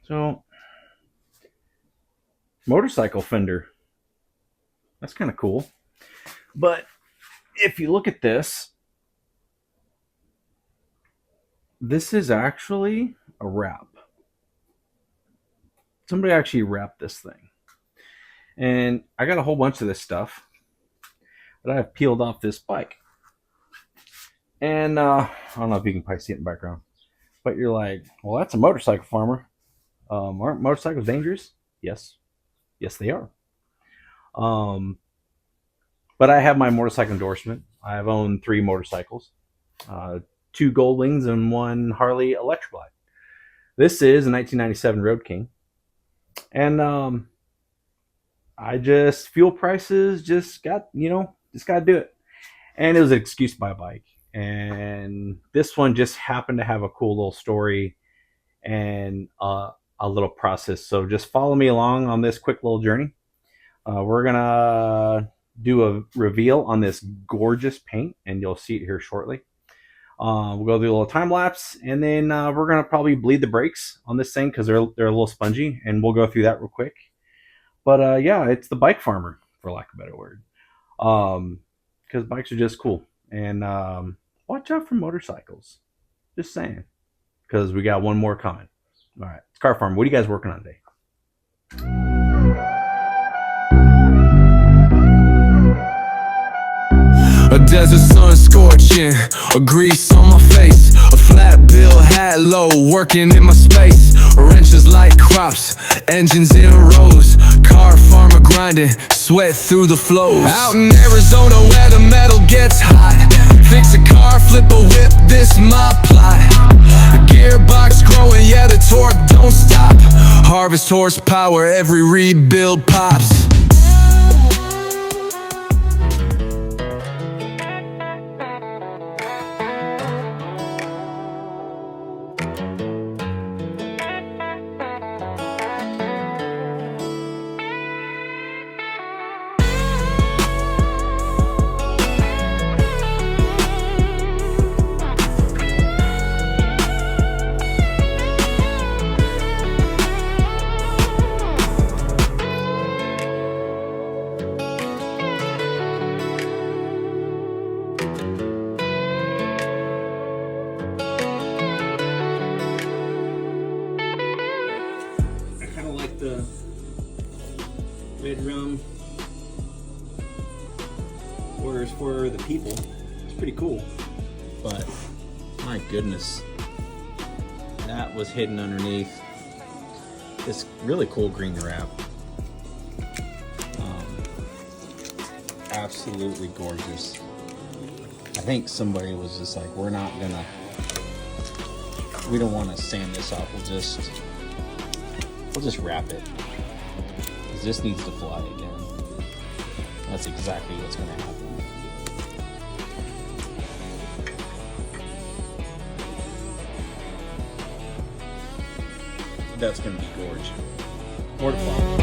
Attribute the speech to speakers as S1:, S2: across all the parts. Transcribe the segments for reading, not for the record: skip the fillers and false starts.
S1: So, motorcycle fender. That's kind of cool. But if you look at this, this is actually a wrap. Somebody actually wrapped this thing. And I got a whole bunch of this stuff that I've peeled off this bike. And I don't know if you can probably see it in the background, but you're like, well, that's a motorcycle farmer. Aren't motorcycles dangerous? Yes. Yes, they are. Um, but I have my motorcycle endorsement. I've owned 3 motorcycles, uh, 2 Goldwings and 1 Harley Electroglide. This is a 1997 Roadking. And I just, fuel prices just got, just got to do it. And it was an excuse to buy a bike. And this one just happened to have a cool little story and a little process. So just follow me along on this quick little journey. We're going to do a reveal on this gorgeous paint, and you'll see it here shortly. We'll go through a little time lapse, and then we're going to probably bleed the brakes on this thing because they're a little spongy, and we'll go through that real quick. But yeah, it's the bike farmer, for lack of a better word, because bikes are just cool. And watch out for motorcycles. Just saying, because we got one more coming. All right, it's Car Farmer. What are you guys working on today?
S2: A desert sun scorching, a grease on my face, a flat bill hat low, working in my space. Wrenches like crops, engines in rows, car farmer grinding, sweat through the flows. Out in Arizona where the metal gets hot, fix a car, flip a whip, this my plot. The gearbox growing, yeah the torque don't stop. Harvest horsepower, every rebuild pops.
S1: The red rum orders for the people. It's pretty cool, but my goodness, that was hidden underneath this really cool green wrap. Absolutely gorgeous. I think somebody was just like, we don't want to sand this off, we'll just wrap it, because this needs to fly again. That's exactly what's going to happen. That's going to be gorgeous. More to follow.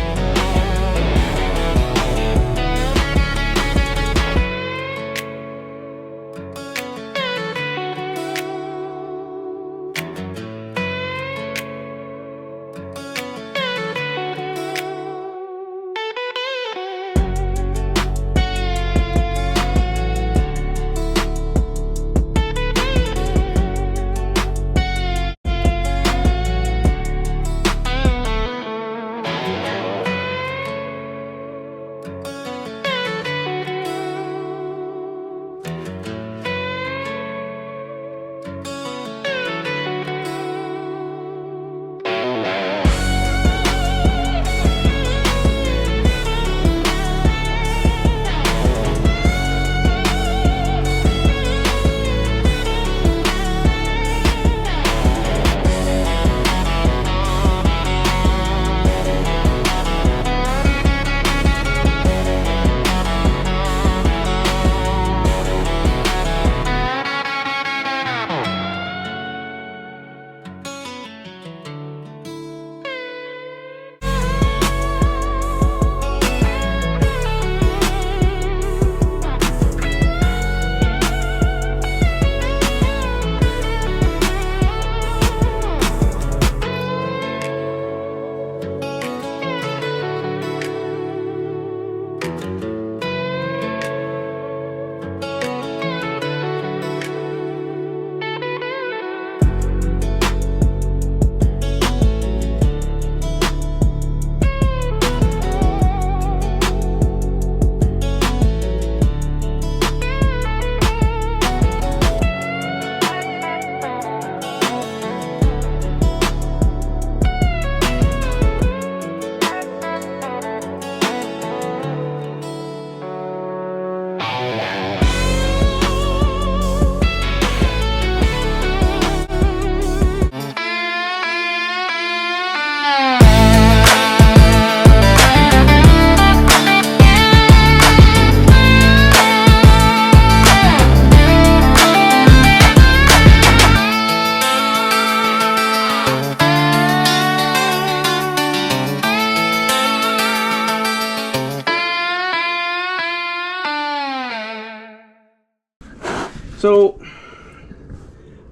S1: So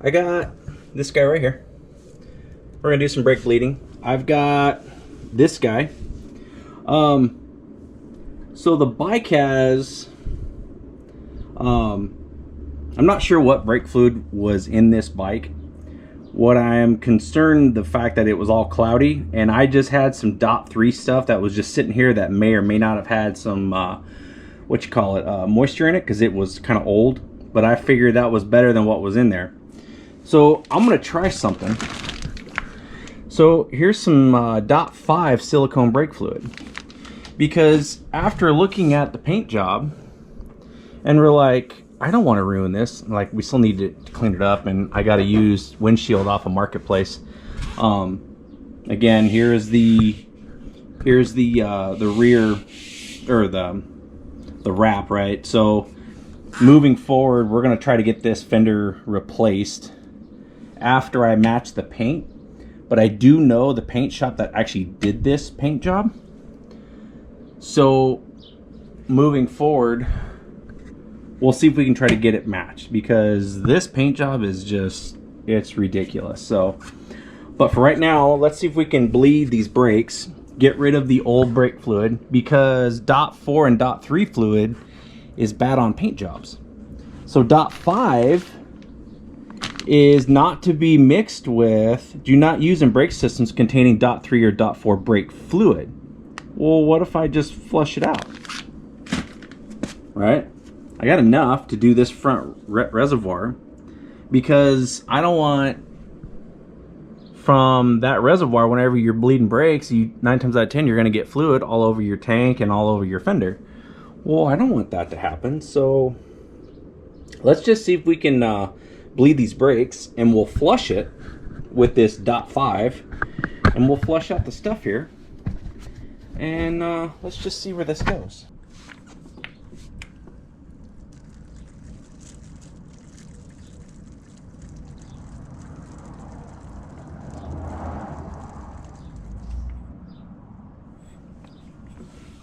S1: I got this guy right here. We're gonna do some brake bleeding. I've got this guy. So the bike has, I'm not sure what brake fluid was in this bike. What I am concerned, the fact that it was all cloudy, and I just had some DOT3 stuff that was just sitting here that may or may not have had some, moisture in it, because it was kind of old. But I figured that was better than what was in there. So I'm gonna try something. So here's some DOT5 silicone brake fluid. Because after looking at the paint job, and we're like, I don't want to ruin this. Like, we still need to clean it up, and I got to use windshield off of Marketplace. Again, here's the rear, or the wrap, right? So moving forward, we're gonna try to get this fender replaced after I match the paint. But I do know the paint shop that actually did this paint job. So moving forward, we'll see if we can try to get it matched, because this paint job is just, it's ridiculous. So, but for right now, let's see if we can bleed these brakes, get rid of the old brake fluid, because DOT4 and DOT3 fluid is bad on paint jobs. So DOT5 is not to be mixed with, do not use in brake systems containing DOT3 or DOT4 brake fluid. Well, what if I just flush it out? Right? I got enough to do this front reservoir, because I don't want from that reservoir, whenever you're bleeding brakes, 9 times out of 10 you're going to get fluid all over your tank and all over your fender. Well, I don't want that to happen. So let's just see if we can bleed these brakes, and we'll flush it with this DOT5, and we'll flush out the stuff here, and let's just see where this goes.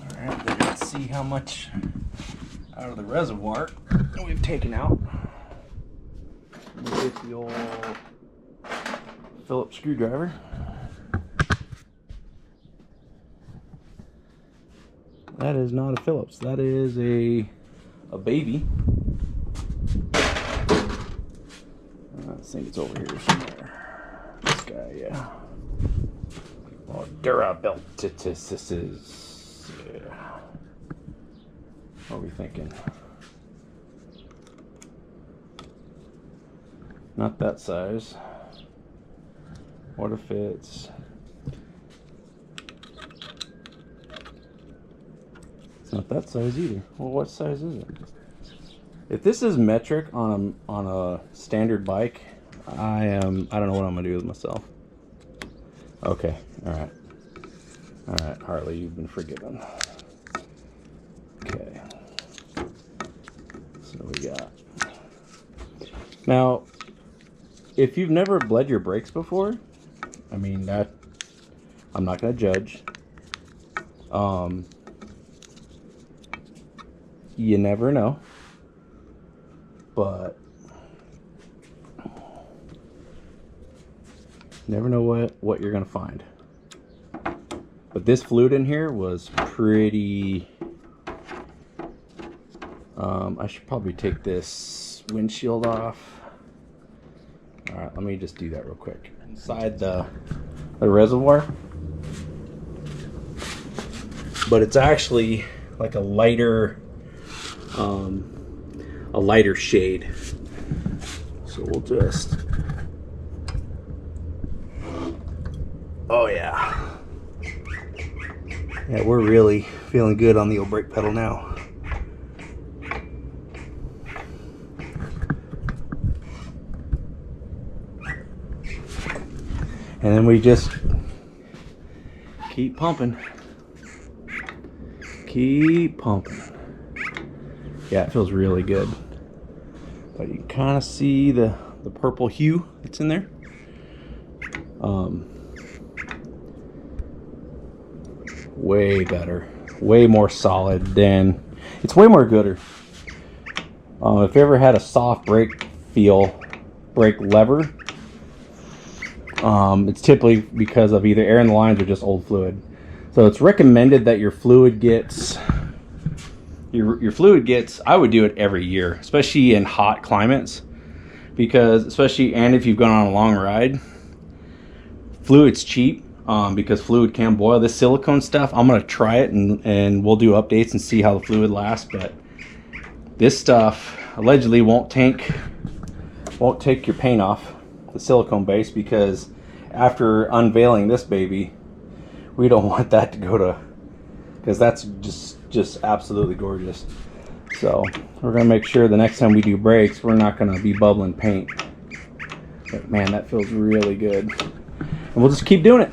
S1: Alright, let's see how much out of the reservoir we've taken out. We'll get the old Phillips screwdriver. That is not a Phillips. That is a baby. I think it's over here somewhere. This guy, yeah. Oh, Durabelt. This is. Yeah. What are we thinking? Not that size. What if it's not that size either? Well, what size is it? If this is metric on a standard bike, I don't know what I'm gonna do with myself. Okay, all right, Harley, you've been forgiven. Okay, so we got now. If you've never bled your brakes before, I mean, that I'm not gonna judge. You never know, but never know what you're gonna find. But this fluid in here was pretty. I should probably take this windshield off. All right, let me just do that real quick. Inside the reservoir, but it's actually like a lighter shade. So we'll just. Oh yeah, yeah, we're really feeling good on the old brake pedal now. And then we just keep pumping. Keep pumping. Yeah, it feels really good. But you can kind of see the purple hue that's in there. Way better. Way more solid than... It's way more gooder If you ever had a soft brake lever, it's typically because of either air in the lines or just old fluid. So it's recommended that your fluid gets, I would do it every year, especially in hot climates, because and if you've gone on a long ride, fluid's cheap, because fluid can boil. This silicone stuff, I'm going to try it and we'll do updates and see how the fluid lasts, but this stuff allegedly won't take your paint off, the silicone base, because after unveiling this baby, we don't want that to go to, because that's just absolutely gorgeous. So we're gonna make sure the next time we do brakes, we're not gonna be bubbling paint. But man, that feels really good. And we'll just keep doing it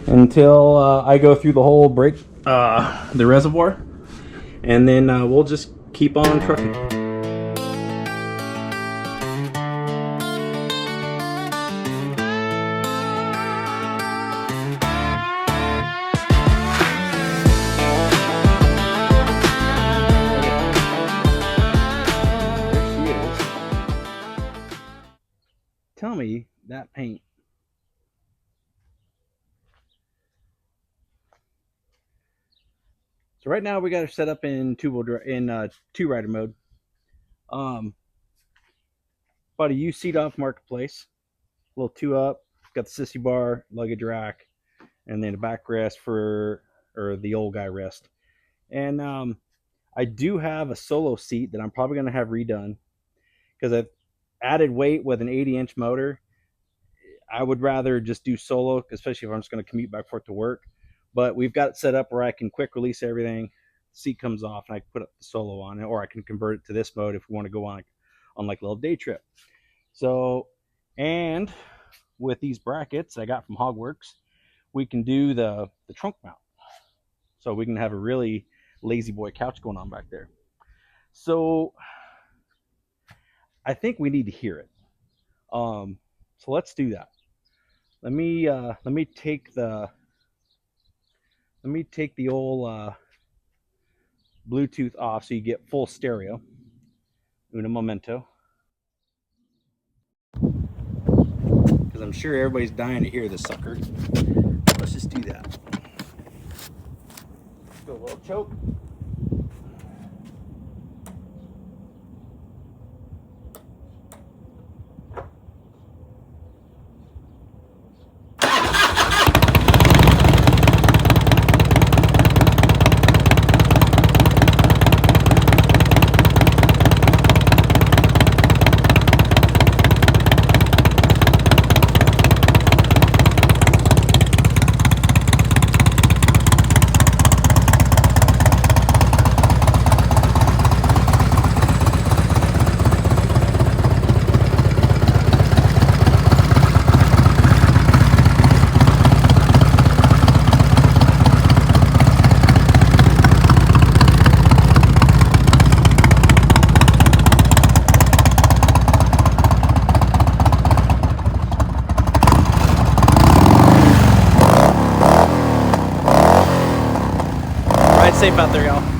S1: until I go through the whole brake, the reservoir, and then we'll just keep on trucking. Tell me that paint. So right now we got her set up in two rider mode. Bought a used seat off Marketplace, a little 2-up. Got the sissy bar, luggage rack, and then a backrest or the old guy rest. And I do have a solo seat that I'm probably going to have redone, because I've added weight with an 80-inch motor. I would rather just do solo, especially if I'm just going to commute back and forth to work. But we've got it set up where I can quick release everything. Seat comes off and I can put up the solo on it, or I can convert it to this mode if we want to go on like a little day trip. So, and with these brackets I got from Hogworks, we can do the trunk mount. So we can have a really lazy boy couch going on back there. So I think we need to hear it. So let's do that. Let me take the old Bluetooth off so you get full stereo. Un momento. Because I'm sure everybody's dying to hear this sucker. Let's just do that. Do a little choke. Ride safe out there, y'all.